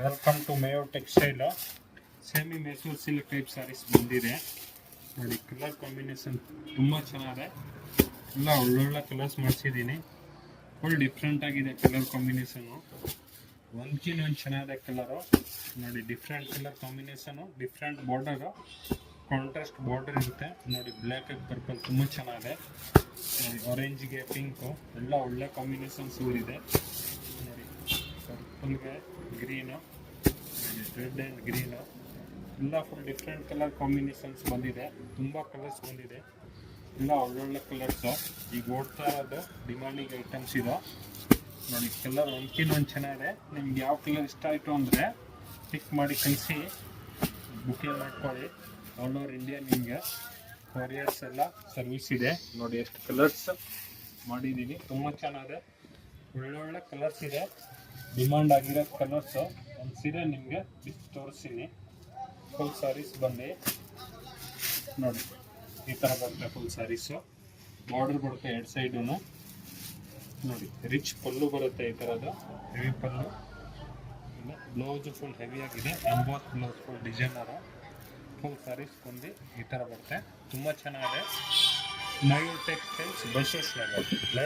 Welcome to Mayo textile. Semi Mysore silk type sarees ಬಂದಿದೆ ನೋಡಿ. Colour combination ತುಂಬ ಚೆನ್ನಾಗಿದೆ. ಎಲ್ಲ ಒಳ್ಳೊಳ್ಳೆ ಕಲರ್ಸ್ ಮಾಡಿಸಿದ್ದೀನಿ. ಫುಲ್ ಡಿಫ್ರೆಂಟ್ ಆಗಿದೆ ಕಲರ್ ಕಾಂಬಿನೇಷನು. ಒಂದ್ಕಿಂತ ಒಂದು ಚೆನ್ನಾಗಿದೆ ಕಲರು ನೋಡಿ. Different colour combination, different border, contrast border ಇರುತ್ತೆ ನೋಡಿ. ಬ್ಲ್ಯಾಕ್ ಆಗಿ ಪರ್ಪಲ್ ತುಂಬ ಚೆನ್ನಾಗಿದೆ ನೋಡಿ. ಆರೆಂಜ್ಗೆ ಪಿಂಕು ಎಲ್ಲ ಒಳ್ಳೆ ಕಾಂಬಿನೇಷನ್ಸ್ ಇದೆ ನೋಡಿ. ಪರ್ಪಲ್ಗೆ ಗ್ರೀನು, ರೆಡ್ ಆ್ಯಂಡ್ ಗ್ರೀನು ಎಲ್ಲ ಫುಲ್ ಡಿಫ್ರೆಂಟ್ ಕಲರ್ ಕಾಂಬಿನೇಷನ್ಸ್ ಬಂದಿದೆ. ತುಂಬ ಕಲರ್ಸ್ ಬಂದಿದೆ, ಎಲ್ಲ ಒಳ್ಳೊಳ್ಳೆ ಕಲರ್ಸು. ಈಗ ಓಡ್ತಾ ಇರೋದು ಡಿಮಾಂಡಿಂಗ್ ಐಟಮ್ಸ್ ಇದು ನೋಡಿ. ಕಲರ್ ಒಂದ್ಕಿಂತ ಒಂದು ಚೆನ್ನಾಗಿದೆ. ನಿಮ್ಗೆ ಯಾವ ಕಲರ್ ಇಷ್ಟ ಆಯಿತು ಅಂದರೆ ಪಿಕ್ ಮಾಡಿ ಕಳಿಸಿ, ಬುಕಿಂಗ್ ಮಾಡ್ಕೊಳ್ಳಿ. ಆಲ್ ಓವರ್ ಇಂಡಿಯಾ ನಿಮಗೆ ಕೊರಿಯರ್ಸ್ ಎಲ್ಲ ಸರ್ವಿಸ್ ಇದೆ ನೋಡಿ. ಎಷ್ಟು ಕಲರ್ಸ್ ಮಾಡಿದ್ದೀನಿ, ತುಂಬ ಚೆನ್ನಾಗಿದೆ. ಒಳ್ಳೊಳ್ಳೆ ಕಲರ್ಸ್ ಇದೆ, ಡಿಮಾಂಡ್ ಆಗಿರೋ ಕಲರ್ಸು. ಒಂದು ಸೀರೆ ನಿಮಗೆ ತೋರಿಸ್ತೀನಿ. ಫುಲ್ ಸ್ಯಾರೀಸ್ ಬಂದು ನೋಡಿ ಈ ಥರ ಬರುತ್ತೆ. ಫುಲ್ ಸ್ಯಾರೀಸು ಬಾರ್ಡರ್ ಬರುತ್ತೆ ಎರಡು ಸೈಡು ನೋಡಿ. ರಿಚ್ ಪಲ್ಲು ಬರುತ್ತೆ ಈ ಥರದ್ದು, ಹೆವಿ ಪಲ್ಲು. ಬ್ಲೌಸು ಫುಲ್ ಹೆವಿ ಆಗಿದೆ, emboss blouse full designer. Full saris ಬಂದು ಈ ಥರ ಬರುತ್ತೆ, ತುಂಬ ಚೆನ್ನಾಗಿದೆ. ಮಯೂರ್ ಟೆಕ್ಸ್ಟೈಲ್ಸ್, ಬಸವೇಶ್ವರ ನಗರ್. ಲೈಕ್